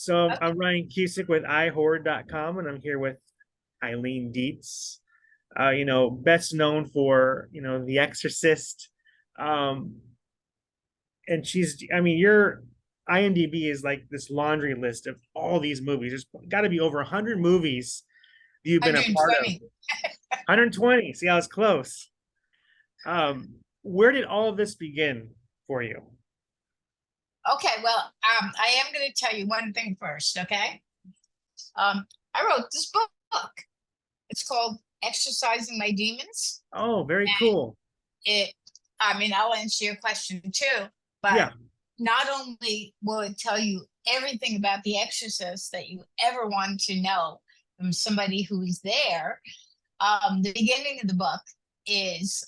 So Okay. I'm Ryan Cusick with iHorror.com, and I'm here with Eileen Dietz. Best known for The Exorcist, um, and your IMDb is like this laundry list of all these movies. There's got to be over 100 movies that you've been a part of. 120. 120. See, I was close. Where did all of this begin for you? Okay, well, I am going to tell you one thing first, okay? I wrote this book. It's called Exorcising My Demons. Oh, very And cool. I'll answer your question too, but Yeah. not only will it tell you everything about the Exorcist that you ever want to know from somebody who is there, the beginning of the book is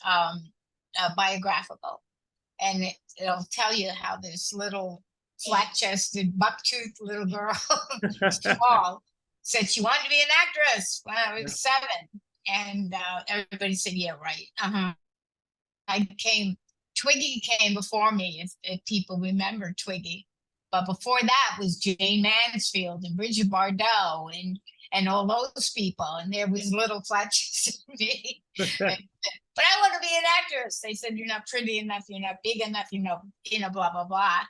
biographical. And it'll tell you how this little flat-chested, buck-toothed little girl, small, said she wanted to be an actress when I was 7. And everybody said, yeah, right. Uh-huh. Twiggy came before me, if people remember Twiggy. But before that was Jane Mansfield and Bridget Bardot and all those people. And there was little flat-chested me. But I want to be an actress. They said, you're not pretty enough, you're not big enough, blah, blah, blah.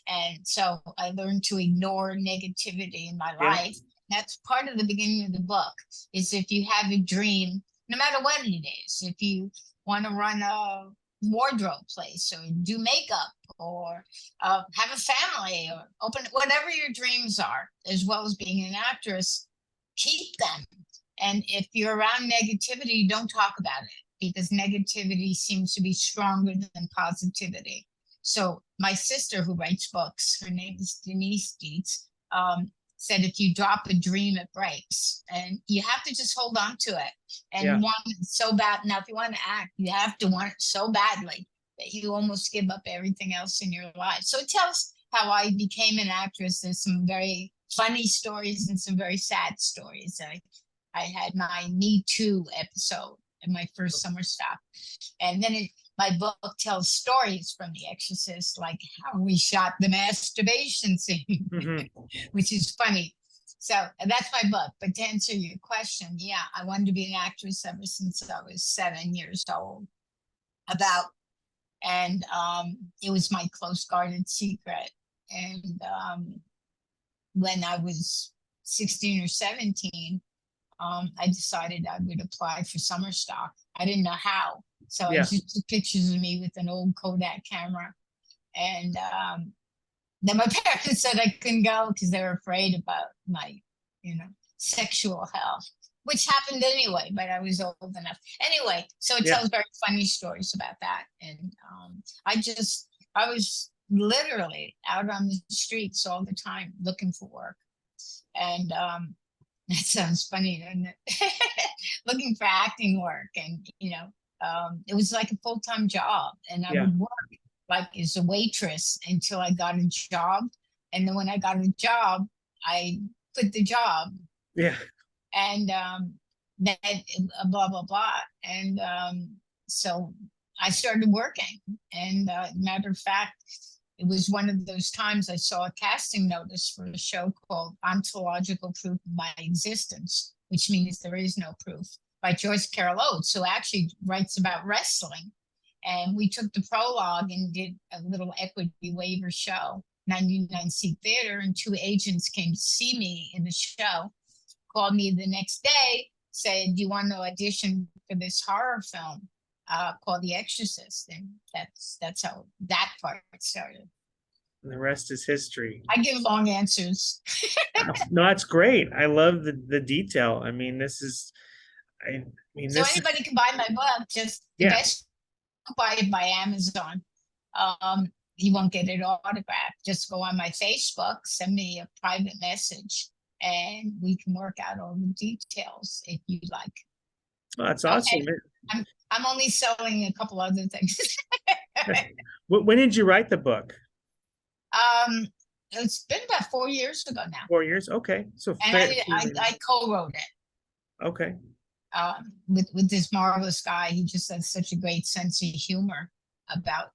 And so I learned to ignore negativity in my life. That's part of the beginning of the book, is if you have a dream, no matter what it is, if you want to run a wardrobe place or do makeup or have a family or open, whatever your dreams are, as well as being an actress, keep them. And if you're around negativity, don't talk about it, because negativity seems to be stronger than positivity. So my sister, who writes books, her name is Denise Dietz, said if you drop a dream, it breaks. And you have to just hold on to it and want it so bad. Now, if you want to act, you have to want it so badly that you almost give up everything else in your life. So it tells how I became an actress. There's some very funny stories and some very sad stories. I had my Me Too episode in my first summer stock. And then my book tells stories from The Exorcist, like how we shot the masturbation scene, which is funny. So that's my book. But to answer your question, yeah, I wanted to be an actress ever since I was 7 years old. And it was my close guarded secret. And when I was 16 or 17, I decided I would apply for summer stock. I didn't know how. So I just took pictures of me with an old Kodak camera. And then my parents said I couldn't go because they were afraid about my, sexual health, which happened anyway, but I was old enough. Anyway, so it tells very funny stories about that. And I was literally out on the streets all the time looking for work. And that sounds funny, doesn't it? Looking for acting work. And, it was like a full-time job. And I would work like as a waitress until I got a job. And then when I got a job, I quit the job. Yeah. And then blah, blah, blah. And so I started working. And matter of fact, it was one of those times I saw a casting notice for a show called Ontological Proof of My Existence, which means there is no proof, by Joyce Carol Oates, who actually writes about wrestling. And we took the prologue and did a little equity waiver show, 99-seat theater, and 2 agents came to see me in the show, called me the next day, said, do you want to audition for this horror film called The Exorcist? And that's how that part started. And the rest is history. I give long answers. No, that's great. I love the detail. I mean, anybody can buy my book. Just the best, buy it by Amazon. You won't get it autographed. Just go on my Facebook, send me a private message, and we can work out all the details if you like. Oh, that's awesome. I'm only selling a couple other things. When did you write the book? It's been about 4 years ago now. 4 years? Okay. So I co-wrote it. Okay. With this marvelous guy. He just has such a great sense of humor about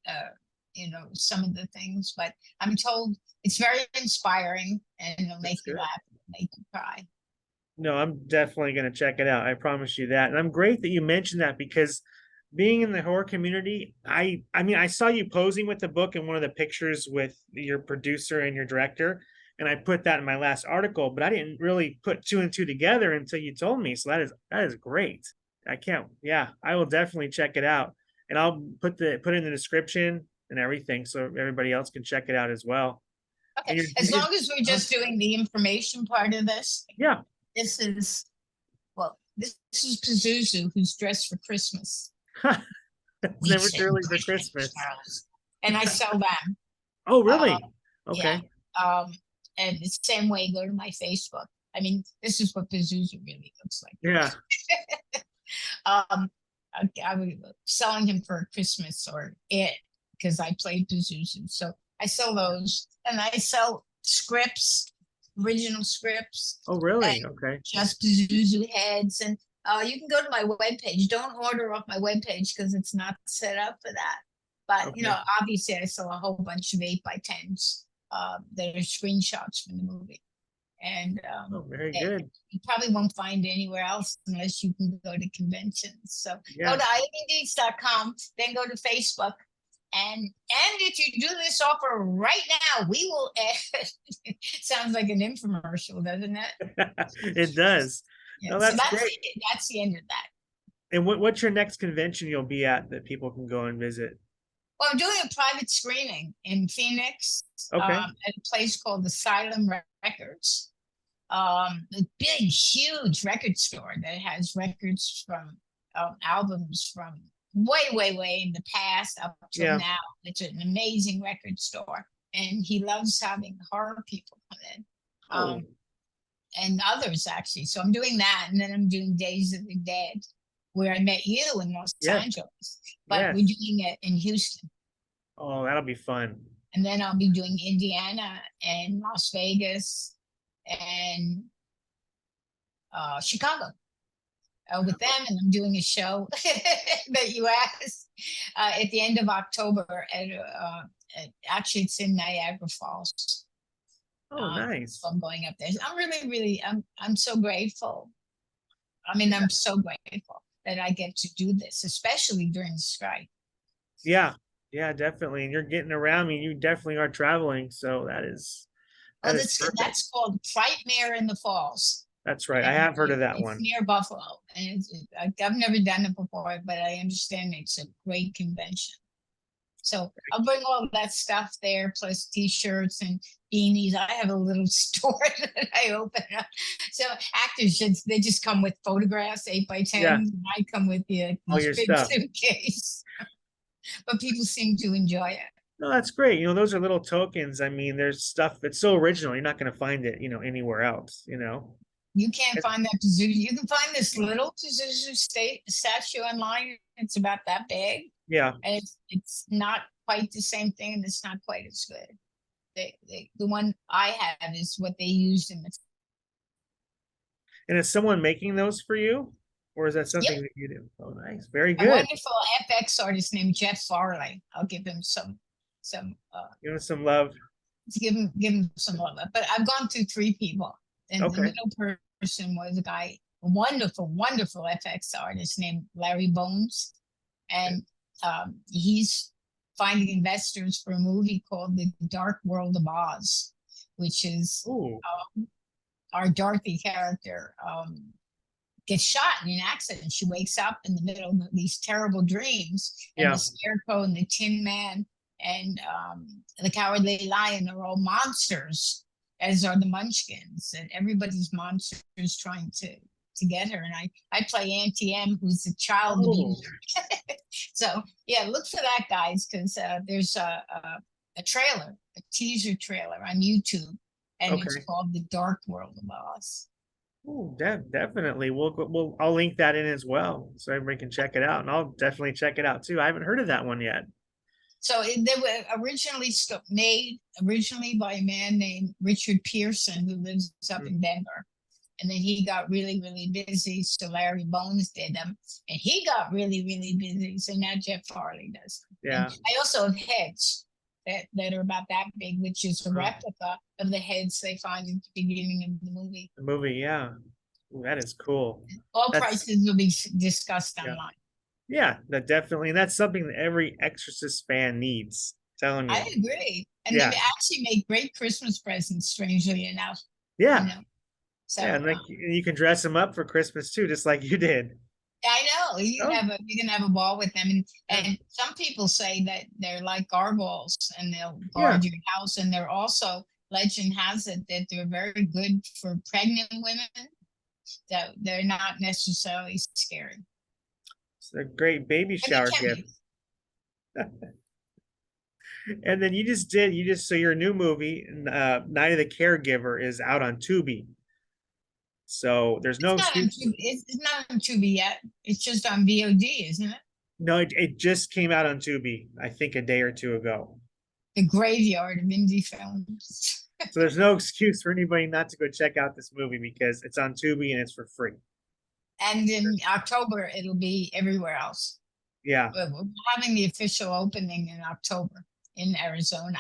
some of the things, but I'm told it's very inspiring and it'll make you laugh, make you cry. No, I'm definitely going to check it out. I promise you that. And I'm great that you mentioned that, because being in the horror community, I mean, I saw you posing with the book in one of the pictures with your producer and your director, and I put that in my last article, but I didn't really put two and two together until you told me. So that is great. I can't, yeah, I will definitely check it out. And I'll put in the description and everything so everybody else can check it out as well. Okay, as long as we're just doing the information part of this. Yeah. This is Pazuzu, who's dressed for Christmas. It's never too early for Christmas. And I sell them. Oh, really? Okay. Yeah. And the same way, go to my Facebook. I mean, this is what Pazuzu really looks like. Yeah. I was selling him for Christmas because I played Pazuzu. So I sell those, and I sell scripts, original scripts. Oh, really? Okay. Just Pazuzu heads. And you can go to my webpage. Don't order off my webpage because it's not set up for that. But, Okay. obviously I sell a whole bunch of 8x10s that are screenshots from the movie. And very good. You probably won't find anywhere else unless you can go to conventions. So go to eileendietz.com, then go to Facebook. And if you do this offer right now, we will sounds like an infomercial, doesn't it? It does. Yeah, that's great. That's the end of that. And what's your next convention you'll be at that people can go and visit? Well, I'm doing a private screening in Phoenix at a place called Asylum Records. A big, huge record store that has records from albums from way in the past up till now. It's an amazing record store, and he loves having horror people come in, and others actually. So I'm doing that, and then I'm doing Days of the Dead, where I met you in Los Angeles, but we're doing it in Houston. Oh, that'll be fun. And then I'll be doing Indiana and Las Vegas and Chicago with them. And I'm doing a show that you asked at the end of October. Actually, it's in Niagara Falls. Oh, nice. So I'm going up there. I'm really, I'm so grateful. I mean, I'm so grateful that I get to do this, especially during the strike. Yeah, definitely. And you're getting around. I mean, you definitely are traveling. So that's called Frightmare in the Falls. That's right. I have heard of that one. Near Buffalo. And I've never done it before, but I understand it's a great convention. So I'll bring all that stuff there, plus T-shirts and beanies. I have a little store that I open up. So actors they just come with photographs, 8x10s, and I come with the big suitcase. But people seem to enjoy it. No, that's great. Those are little tokens. I mean, there's stuff that's so original. You're not going to find it, anywhere else. You can't find that Pazuzu. You can find this little Pazuzu statue online. It's about that big. Yeah. And it's not quite the same thing, and it's not quite as good. The one I have is what they used in the. And is someone making those for you? Or is that something that you do? Oh, nice. Very good. A wonderful FX artist named Jeff Farley. I'll give him some give him some love. Give him some love. But I've gone through 3 people. And the middle person was a wonderful FX artist named Larry Bones. And he's finding investors for a movie called The Dark World of Oz, which is our Dorothy character gets shot in an accident. She wakes up in the middle of these terrible dreams, and the Scarecrow and the Tin Man and the Cowardly Lion are all monsters, as are the Munchkins, and everybody's monsters trying to get her. And I play Auntie M, who's a child abuser. So look for that, guys, because there's a trailer, a teaser trailer on YouTube, and it's called The Dark World of Oz. Oh, definitely. I'll link that in as well, so everybody can check it out, and I'll definitely check it out too. I haven't heard of that one yet. So they were originally made by a man named Richard Pearson, who lives up in Denver. and then he got really, really busy. So Larry Bones did them, and he got really, really busy. So now Jeff Farley does. Yeah. And I also have heads that are about that big, which is a replica of the heads they find at the beginning of the movie. The movie, yeah. Ooh, that is cool. All prices will be discussed online. Yeah, that definitely, and that's something that every Exorcist fan needs. Telling you. I agree. And they actually make great Christmas presents, strangely enough. Yeah. You know? So, yeah, and like you can dress them up for Christmas too, just like you did. I know you can have a ball with them, and some people say that they're like gargoyles, and they'll guard your house, and they're also, legend has it that they're very good for pregnant women. That they're not necessarily scary. It's a great baby shower gift. And then so your new movie, Night of the Caregiver, is out on Tubi. So there's no excuse. It's not on Tubi yet. It's just on VOD, isn't it? No, it just came out on Tubi, I think a day or two ago. The graveyard of indie films. So there's no excuse for anybody not to go check out this movie because it's on Tubi and it's for free. And in October, it'll be everywhere else. Yeah. We're having the official opening in October in Arizona.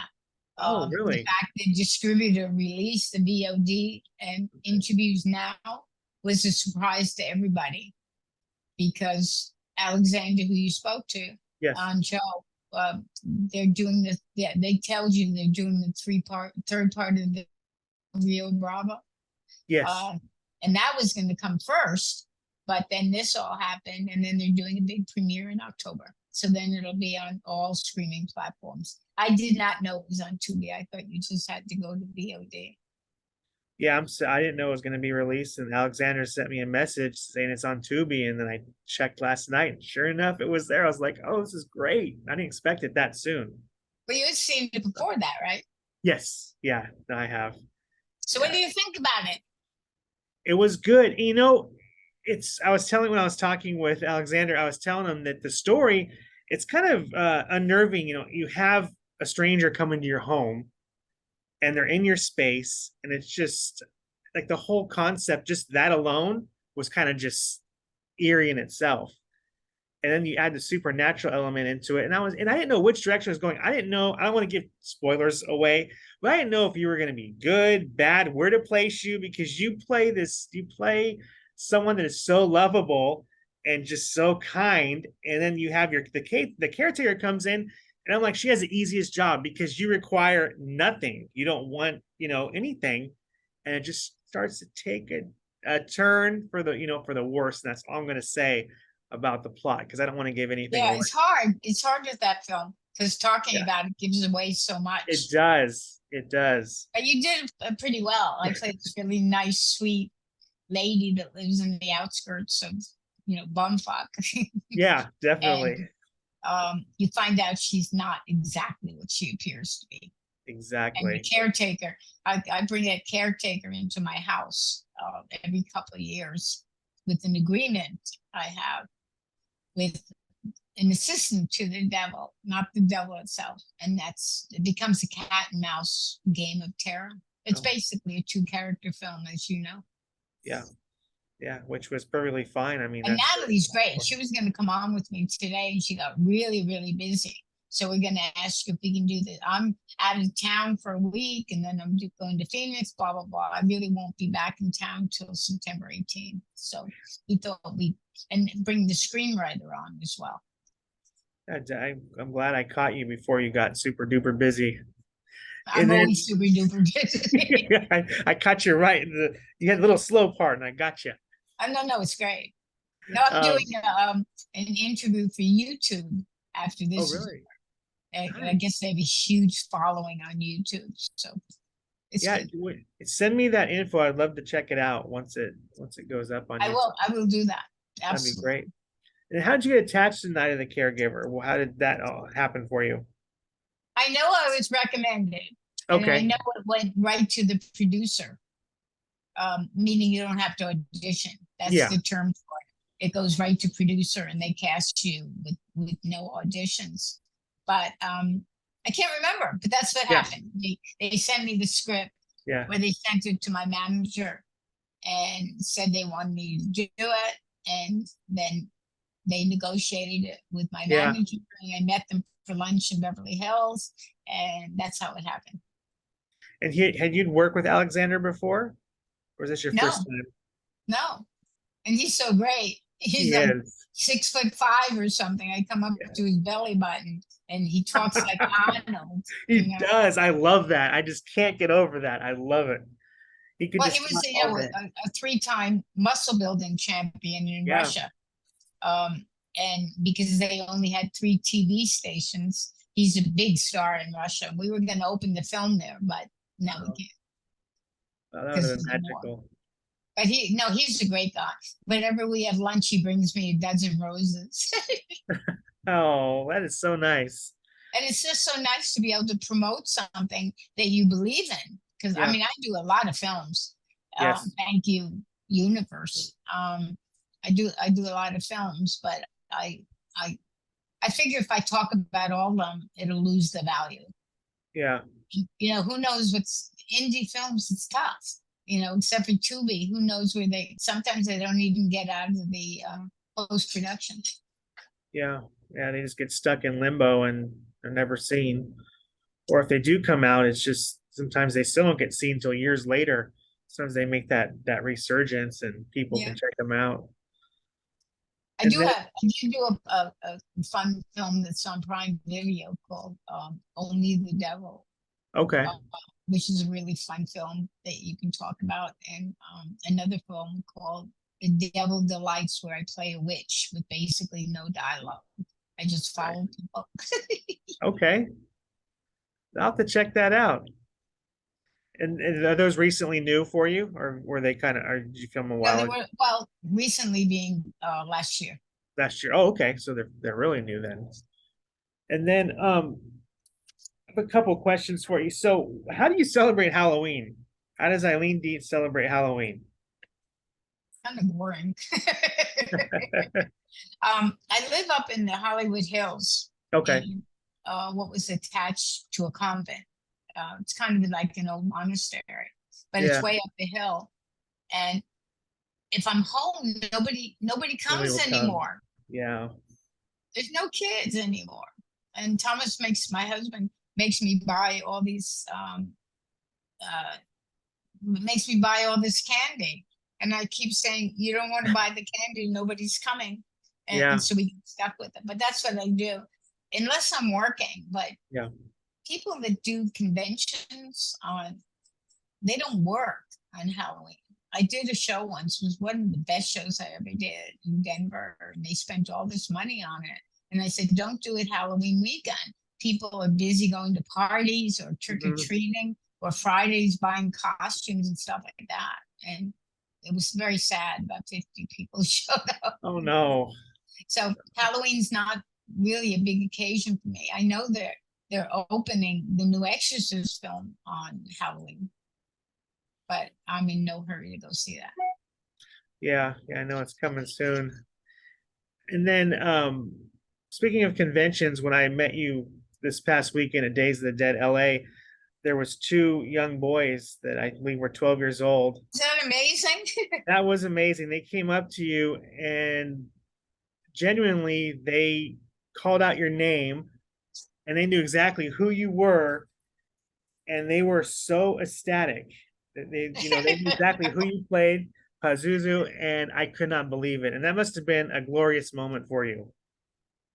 Oh, really? The fact the distributor released the VOD and interviews now was a surprise to everybody, because Alexander, who you spoke to on show, they're doing this. Yeah, they tell you they're doing the third part of the Rio Bravo. Yes. And that was going to come first, but then this all happened, and then they're doing a big premiere in October. So then it'll be on all streaming platforms. I did not know it was on Tubi. I thought you just had to go to VOD. Yeah, I didn't know it was going to be released, and Alexander sent me a message saying it's on Tubi, and then I checked last night, and sure enough, it was there. I was like, "Oh, this is great!" I didn't expect it that soon. But you had seen it before that, right? Yes, yeah, I have. So what do you think about it? It was good. You know, when I was talking with Alexander, I was telling him that the story, it's kind of unnerving. You know, you have a stranger come into your home, and they're in your space, and it's just like the whole concept, just that alone was kind of just eerie in itself. And then you add the supernatural element into it, and I didn't know which direction it was going. I didn't know. I don't want to give spoilers away, but I didn't know if you were going to be good, bad, where to place you, because you play someone that is so lovable and just so kind, and then you have the caretaker comes in, and I'm like, she has the easiest job because you require nothing. You don't want, anything. And it just starts to take a turn for the worse. And that's all I'm going to say about the plot, because I don't want to give anything away. It's hard. It's hard with that film because talking about it gives away so much. It does. But you did pretty well. I played this really nice, sweet lady that lives in the outskirts of, bumfuck. Yeah, definitely. And, you find out she's not exactly what she appears to be. Exactly. And the caretaker, I bring a caretaker into my house every couple of years with an agreement I have with an assistant to the devil, not the devil itself. And it becomes a cat and mouse game of terror. It's basically a 2-character film, as you know. Yeah, which was perfectly fine. I mean, and Natalie's great. She was going to come on with me today, and she got really, really busy. So we're going to ask if we can do this. I'm out of town for a week, and then I'm going to Phoenix, blah, blah, blah. I really won't be back in town till September 18th. So we thought and bring the screenwriter on as well. I'm glad I caught you before you got super duper busy. I'm always super duper busy. I caught you right. You had a little slow part, and I got you. No, it's great. No, I'm doing an interview for YouTube after this. Oh, really? I guess they have a huge following on YouTube. So send me that info. I'd love to check it out once it goes up on YouTube. I will do that. Absolutely. That'd be great. And how did you get attached to Night of the Caregiver? Well, how did that all happen for you? I know I was recommended. Okay. And I know it went right to the producer, meaning you don't have to audition. That's the term for it. It goes right to producer, and they cast you with no auditions. But I can't remember, but that's what happened. They sent me the script, where they sent it to my manager, and said they wanted me to do it. And then they negotiated it with my Yeah. manager, and I met them for lunch in Beverly Hills, and that's how it happened. And had you worked with Alexander before? Or is this your first No, time? no. And he's so great. He He's like is. 6'5" or something. I come up Yeah. to his belly button and he talks like Arnold, you He know. does. I love that. I just can't get over that. I love it. He could Well, he just was, talk all day. a three-time muscle building champion in Yeah. Russia. Um, and because they only had 3 TV stations, he's a big star in Russia. We were going to open the film there, but now we Oh, can't that would because have of been the war. magical. But he's a great guy. Whenever we have lunch, he brings me a dozen roses. Oh, that is so nice. And it's just so nice to be able to promote something that you believe in. Because I Yeah. mean, I do a lot of films. Yes. Thank you, universe. I do a lot of films, but I I figure if I talk about all of them, it'll lose the value. Yeah. You know, who knows what's indie films? It's tough. You know, except for Tubi, who knows where they? Sometimes they don't even get out of the post production. Yeah. Yeah. They just get stuck in limbo and are never seen. Or if they do come out, it's just sometimes they still don't get seen until years later. Sometimes they make that resurgence and people Yeah. can check them out. I And do then have I do do a fun film that's on Prime Video called Only the Devil, okay. uh, which is a really fun film that you can talk about, and another film called The Devil Delights, where I play a witch with basically no dialogue. I just follow people. Okay. I'll have to check that out. And are those recently new for you, or were they kind of, or did you come a No, while they ago? were, well, recently being last year. Last year? Oh, okay. So they're really new then. And then I have a couple questions for you. So how do you celebrate Halloween? How does Eileen Dietz celebrate Halloween? Kind of boring. I live up in the Hollywood Hills, Okay. and what was attached to a convent. It's kind of like an old monastery, but it's Yeah. way up the hill. And if I'm home, nobody Nobody comes will come. anymore. Yeah. There's no kids anymore. And my husband makes me buy all these uh, makes me buy all this candy. And I keep saying, you don't want to buy the candy, nobody's coming. Yeah. And so we get stuck with it. But that's what I do, unless I'm working. But Yeah. people that do conventions they don't work on Halloween. I did a show once, it was one of the best shows I ever did in Denver, and they spent all this money on it. And I said, don't do it Halloween weekend. People are busy going to parties or trick or Mhm. treating or Fridays buying costumes and stuff like that. And it was very sad. About 50 people showed up. Oh no. So Halloween's not really a big occasion for me. I know they're opening the new Exorcist film on Halloween, but I'm in no hurry to go see that. Yeah. Yeah. I know it's coming soon. And then speaking of conventions, when I met you this past weekend at Days of the Dead LA, there was two young boys that I believe were 12 years old. Is that amazing? That was amazing. They came up to you and genuinely they called out your name and they knew exactly who you were and they were so ecstatic that they knew exactly who you played, Pazuzu, and I could not believe it. And that must have been a glorious moment for you.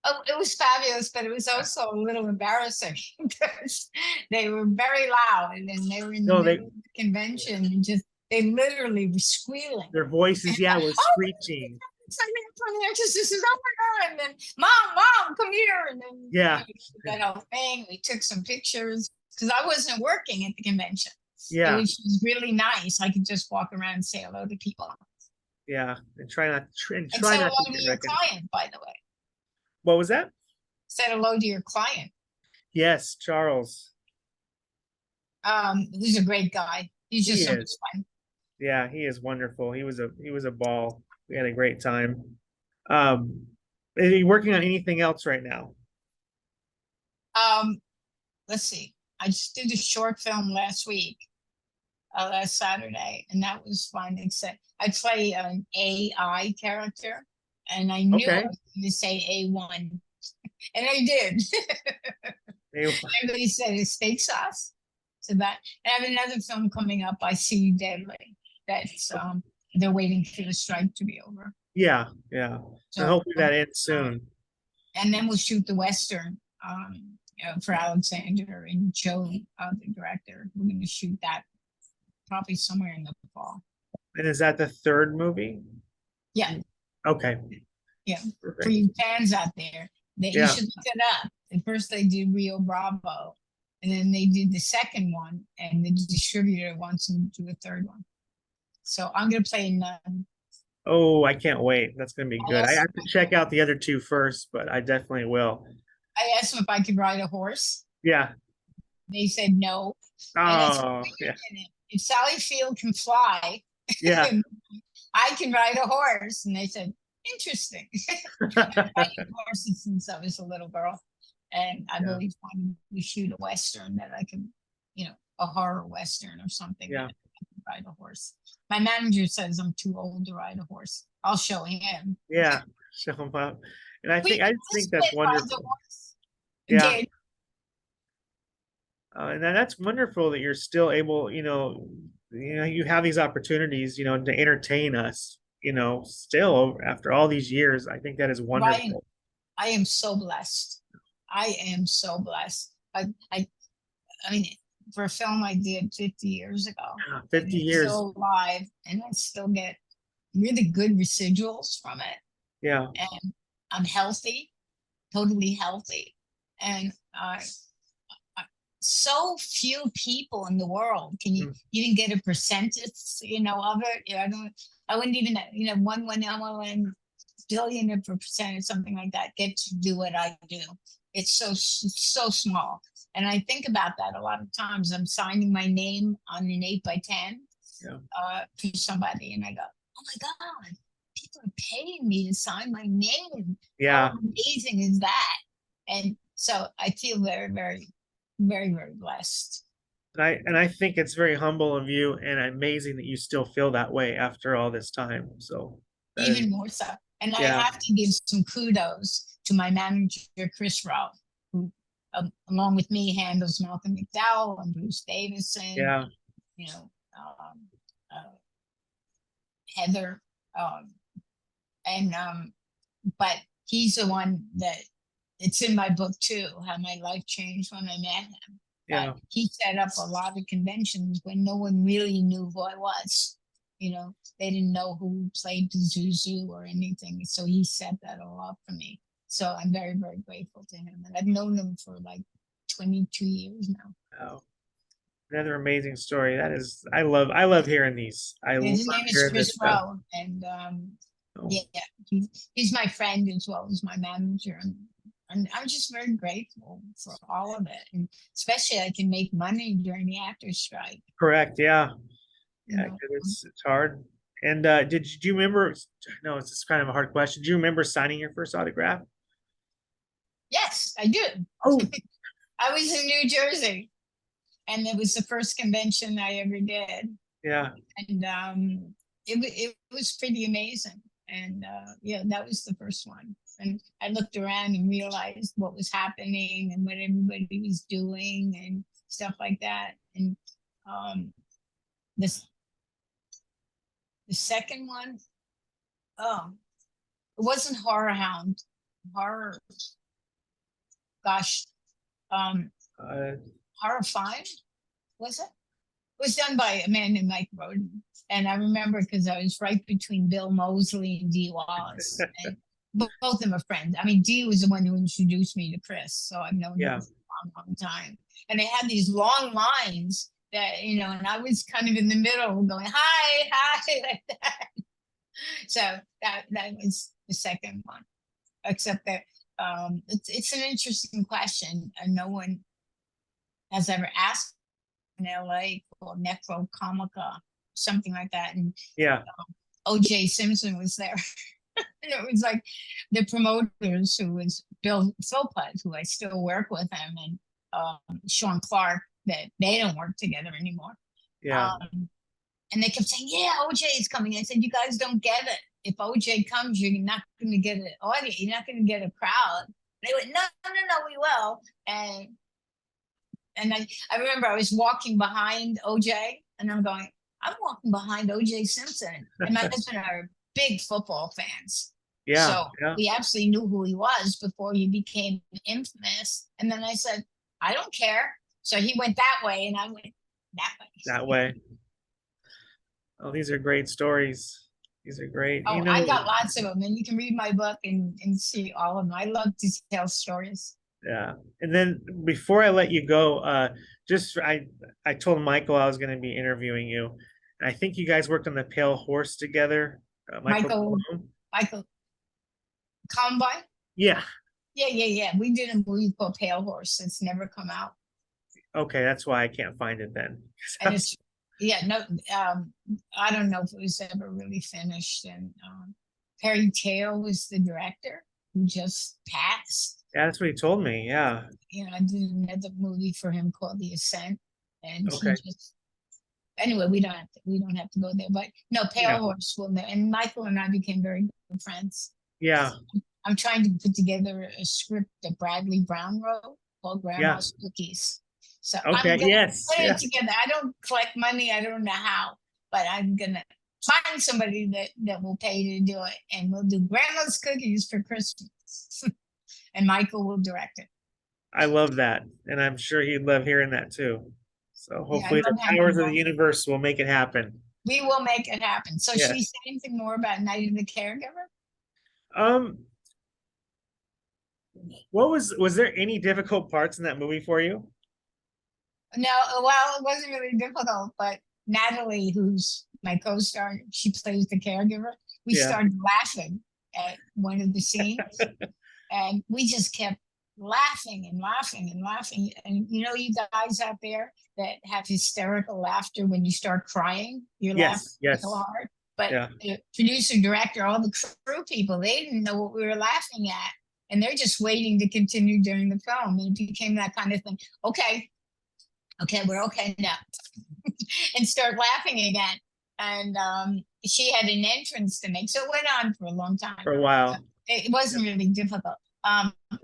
Oh, it was fabulous, but it was also a little embarrassing because they were very loud and then they were in the No, middle of the convention and just they literally were squealing. their voices, yeah, were Oh, screeching. it's like the Exorcist is over, and then mom, come here, and then Yeah, that whole thing. We took some pictures because I wasn't working at the convention. It yeah, was really nice. I could just walk around and say hello to people. yeah. And try not And try say not hello to to get your recognized. client, by the way. What was that? Said hello to your client. Yes, Charles. Who's a great guy. He's He just so much is. fun. Yeah, he is wonderful. He was a ball. We had a great time. Um, are you working on anything else right now? Um, let's see. I just did a short film last week. last Saturday, and that was fun. Except I play an AI character, and I knew I Okay. was going to say A1, and I did. They- Everybody said it's steak sauce. So that I have another film coming up. I See You Deadly. That's they're waiting for the strike to be over. yeah, yeah. And So hopefully that ends soon. and then we'll shoot the western for Alexander and Joe, the director. We're going to shoot that probably somewhere in the fall. And is that the third movie? Yeah, Okay. yeah. Perfect. For you fans out there, that you Yeah. should look it up. At first they did Rio Bravo, and then they did the second one, and the distributor wants them to do a third one. So I'm going to play Nun. Oh, I can't wait. That's gonna be good. I Also, have to check out the other two first, but I definitely will. I asked them if I could ride a horse. Yeah. They said no. And I said, Oh, wait yeah. a minute. If Sally Field can fly, Yeah. I can ride a horse. And they said, interesting. Riding horses since I was a little girl. And I've Yeah. always wanted to shoot a Western that I could, a horror Western or something. Yeah. That I can ride a horse. My manager says I'm too old to ride a horse. I'll show him. Yeah. Show them up. And I think that's Rides a wonderful. horse. Yeah. Did. And that's wonderful that you're still able, you have these opportunities, to entertain us, still after all these years. I think that is wonderful. I am so blessed. I am so blessed. I mean, for a film I did 50 years ago, 50 years. Still alive, and I still get really good residuals from it. Yeah. And I'm healthy, totally healthy, and so few people in the world can you even get a percentage, of it. I wouldn't even, 1 billion of a percent or something like that get to do what I do. It's so small. And I think about that a lot of times. I'm signing my name on an 8x10 for somebody, and I go, oh my God, people are paying me to sign my name. Yeah. How amazing is that? And so I feel very, very, very, very blessed. And I think it's very humble of you and amazing that you still feel that way after all this time. So even more so. And I have to give some kudos to my manager, Chris Rowe, who, along with me, handles Malcolm McDowell and Bruce Davison. Yeah. Heather, but he's the one that it's in my book too, how my life changed when I met him. Yeah. He set up a lot of conventions when no one really knew who I was. They didn't know who played Pazuzu or anything. So he set that all up for me. So I'm very, very grateful to him. And I've known him for like 22 years now. Wow. Another amazing story. That is, I love hearing these. His name is Chris Rowe. And he's my friend as well as my manager. And I'm just very grateful for all of it. And especially I can make money during the actors strike. Correct. Yeah. Yeah. It's hard. And do you remember? No, it's just kind of a hard question. Do you remember signing your first autograph? Yes, I do. Oh, I was in New Jersey, and it was the first convention I ever did. Yeah. And it was pretty amazing. And that was the first one. And I looked around and realized what was happening and what everybody was doing and stuff like that. And the second one, it wasn't Horror Hound. Horror, gosh, Horror 5, was it? It was done by a man named Mike Roden. And I remember because I was right between Bill Moseley and Dee Wallace. And both of them are friends. I mean, Dee was the one who introduced me to Chris. So I've known him for a long, long time. And they had these long lines that, and I was kind of in the middle going, hi, like that. So that was the second one. Except that it's an interesting question. And no one has ever asked in LA called Necrocomica, something like that. And OJ Simpson was there. And it was like the promoters, who was Bill Philpott, who I still work with him, and Sean Clark, that they don't work together anymore. Yeah. And they kept saying, "Yeah, OJ is coming." I said, "You guys don't get it. If OJ comes, you're not going to get an audience. You're not going to get a crowd." They went, "No, no, no, we will." And I remember I was walking behind OJ, and I'm going, "I'm walking behind OJ Simpson." And my husband are big football fans, Yeah. so Yeah. we absolutely knew who he was before he became infamous. And then I said, "I don't care." So he went that way, and I went that way. That way. Oh, these are great stories. These are great. Oh, I got lots of them, and you can read my book and see all of them. I love to tell stories. Yeah. And then before I let you go, just I told Michael I was going to be interviewing you. And I think you guys worked on the Pale Horse together. Michael, Michael Combine. Yeah. Yeah. We did a movie called Pale Horse. It's never come out. Okay, that's why I can't find it then. And it's no, I don't know if it was ever really finished. And Perry Tail was the director who just passed. Yeah, that's what he told me. Yeah. I did another movie for him called The Ascent, and Okay. he just anyway, we don't have to go there. But no, Pale Horse will know. And Michael and I became very good friends. Yeah. I'm trying to put together a script that Bradley Brown wrote called Grandma's Cookies. So okay, I'm gonna yes, put it together. I don't collect money. I don't know how, but I'm gonna find somebody that will pay to do it, and we'll do Grandma's Cookies for Christmas. And Michael will direct it. I love that, and I'm sure he'd love hearing that too. So hopefully, yeah, the powers of the universe will make it happen. We will make it happen. So, should we say anything more about Night of the Caregiver? What was there any difficult parts in that movie for you? No, well, it wasn't really difficult, but Natalie, who's my co-star, she plays the caregiver. We started laughing at one of the scenes, and we just kept laughing and laughing and laughing. And you guys out there that have hysterical laughter when you start crying, you're laughing so hard. But the producer, director, all the crew people, they didn't know what we were laughing at, and they're just waiting to continue during the film. And it became that kind of thing. Okay, we're okay now. And start laughing again. And she had an entrance to make. So it went on for a long time. For a while. It wasn't really difficult.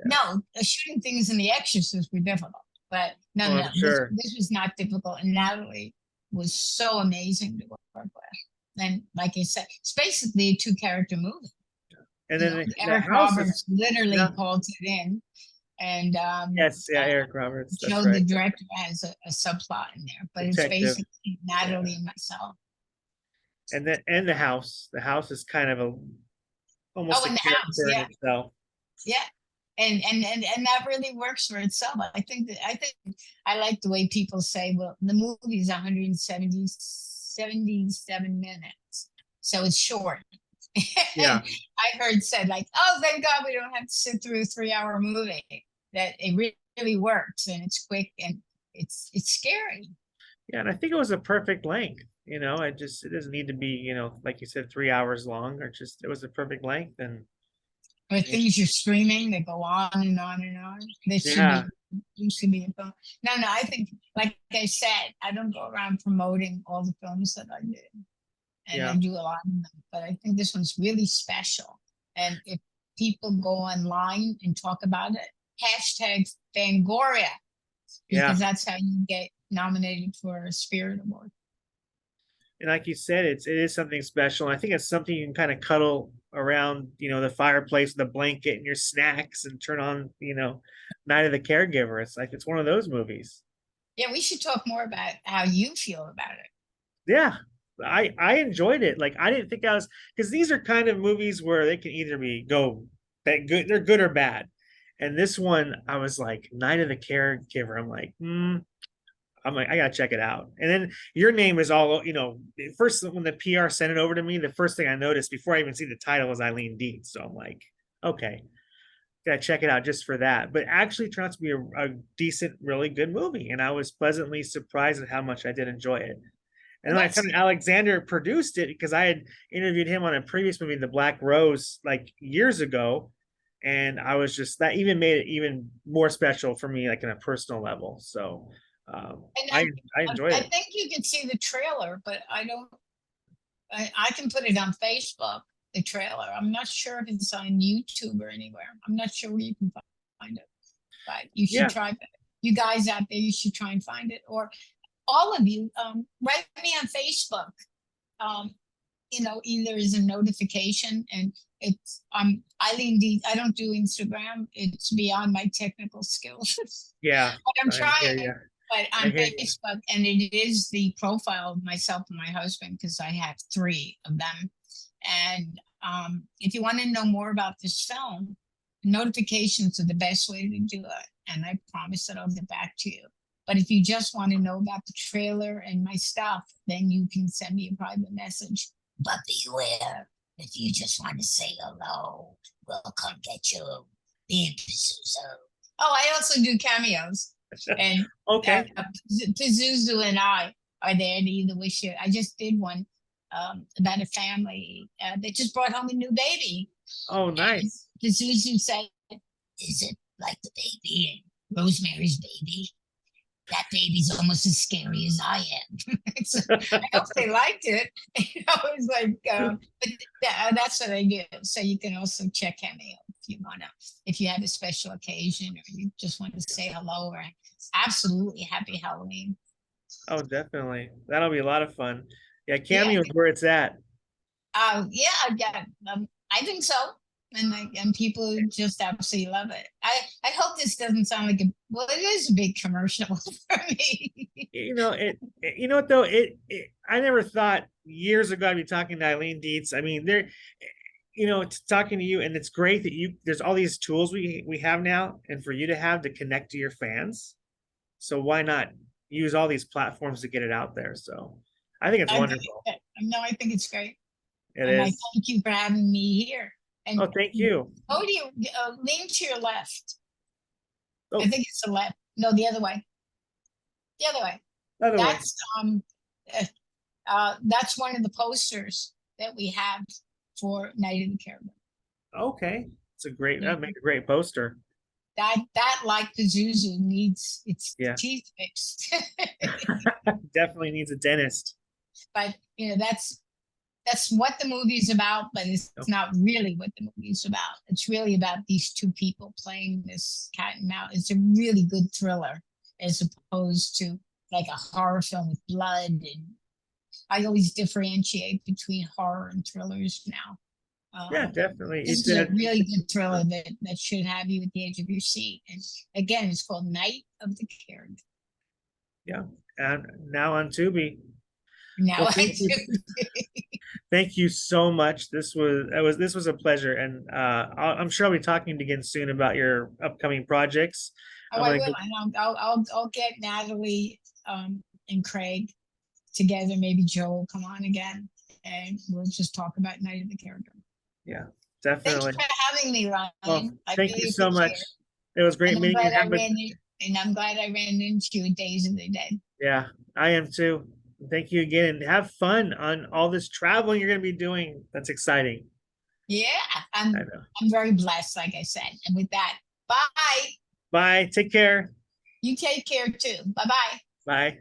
No, shooting things in The Exorcist were difficult. But no, sure. This was not difficult. And Natalie was so amazing to work with. And like I said, it's basically a 2-character movie. And then Eric Roberts literally called it in. And Eric Roberts. Joe, the director, has a subplot in there, but it's basically Natalie and myself. And the house. The house is kind of almost a character in itself. Yeah, and that really works for itself. I think I like the way people say, well, the movie is 177 minutes, so it's short. Yeah. I heard said like, "Oh, thank God we don't have to sit through a 3-hour movie." That it really works, and it's quick, and it's scary. Yeah, and I think it was a perfect length. It doesn't need to be, like you said, 3 hours long, or it was a perfect length. And or things you're streaming that go on and on and on. There should be a film. No, I think, like I said, I don't go around promoting all the films that I do. And I do a lot of them, but I think this one's really special. And if people go online and talk about it, #Fangoria, because that's how you get nominated for a Spirit Award. And like you said, it is something special. And I think it's something you can kind of cuddle around, the fireplace with a blanket and your snacks and turn on, Night of the Caregiver. It's one of those movies. Yeah, we should talk more about how you feel about it. Yeah. I enjoyed it. Like, I didn't think because these are kind of movies where they can either they're good or bad. And this one, I was like, Night of the Caregiver. I'm like, I gotta check it out. And then your name is all, first when the PR sent it over to me, the first thing I noticed before I even see the title was Eileen Dietz. So I'm like, okay, gotta check it out just for that. But actually turned out to be a decent, really good movie. And I was pleasantly surprised at how much I did enjoy it. And then I found Alexander produced it because I had interviewed him on a previous movie, The Black Rose, like years ago. And I was that even made it even more special for me, like on a personal level. So And I enjoyed I it. think you can see the trailer, but I don't. I can put it on Facebook. The trailer. I'm not sure if it's on YouTube or anywhere. I'm not sure where you can find it, but you should Yeah, try. You guys out there, you should try and find it, or all of you, write me on Facebook. Um, either as a notification, and it's Eileen D. I don't do Instagram. It's beyond my technical skills. yeah. But I'm I hear trying. you. But I on hear you. Facebook, and it is the profile of myself and my husband, because I have three of them. And if you want to know more about this film, notifications are the best way to do it. And I promise that I'll get back to you. But if you just want to know about the trailer and my stuff, then you can send me a private message. But beware, if you just want to say hello, we'll come get you. Be in Pazuzu. Oh, I also do cameos. And Okay. Pazuzu and I are there to either wish you. I just did one about a family that just brought home a new baby. Oh, And nice. Pazuzu said, "Is it like the baby and Rosemary's Baby? That baby's almost as scary as I am." So I hope they liked it. It was like, but that's what I do. So you can also check Cameo if you want to, if you have a special occasion or you just want to say hello or absolutely happy Halloween. Oh, definitely. That'll be a lot of fun. Yeah, Yeah. Cameo is where it's at. Yeah. I think so. And people just absolutely love it. I hope this doesn't sound like it is a big commercial for me. You know what though? I never thought years ago I'd be talking to Eileen Dietz. I mean, talking to you, and it's great that there's all these tools we have now, and for you to have to connect to your fans. So why not use all these platforms to get it out there? So I think it's wonderful. I think it's great. It And I is. thank you for having me here. And Oh, thank you. go to your lean to your left. I Oh, think it's the left. No, the other way. The other way. by the way, That's one of the posters that we have for Night of the Caregiver. okay, that makes a great poster. That like the Zuzu needs its Yeah, teeth fixed. definitely needs a dentist. But that's what the movie's about, but it's not really what the movie's about. It's really about these two people playing this cat and mouse. It's a really good thriller as opposed to like a horror film with blood. And I always differentiate between horror and thrillers now. Yeah, definitely. This is a really good thriller that should have you at the edge of your seat. And again, it's called Night of the Caregiver. Yeah, and now on Tubi. Now Well, I do. thank you so much. This was a pleasure, and I'm sure I'll be talking again soon about your upcoming projects. Oh, I will. And I'll get Natalie and Craig together. Maybe Joe will come on again, and we'll just talk about Night of the Caregiver. Yeah, Thank you definitely. for having me, Ryan. Well, I thank really you so much. appreciate It was great And I'm meeting you. glad I'm glad I ran into you at Days of the Dead. Yeah, I am too. Thank you again, and have fun on all this traveling you're going to be doing. That's exciting. Yeah, I know. I'm very blessed, like I said. And with that, bye. Bye. Take care. You take care too. Bye-bye. Bye.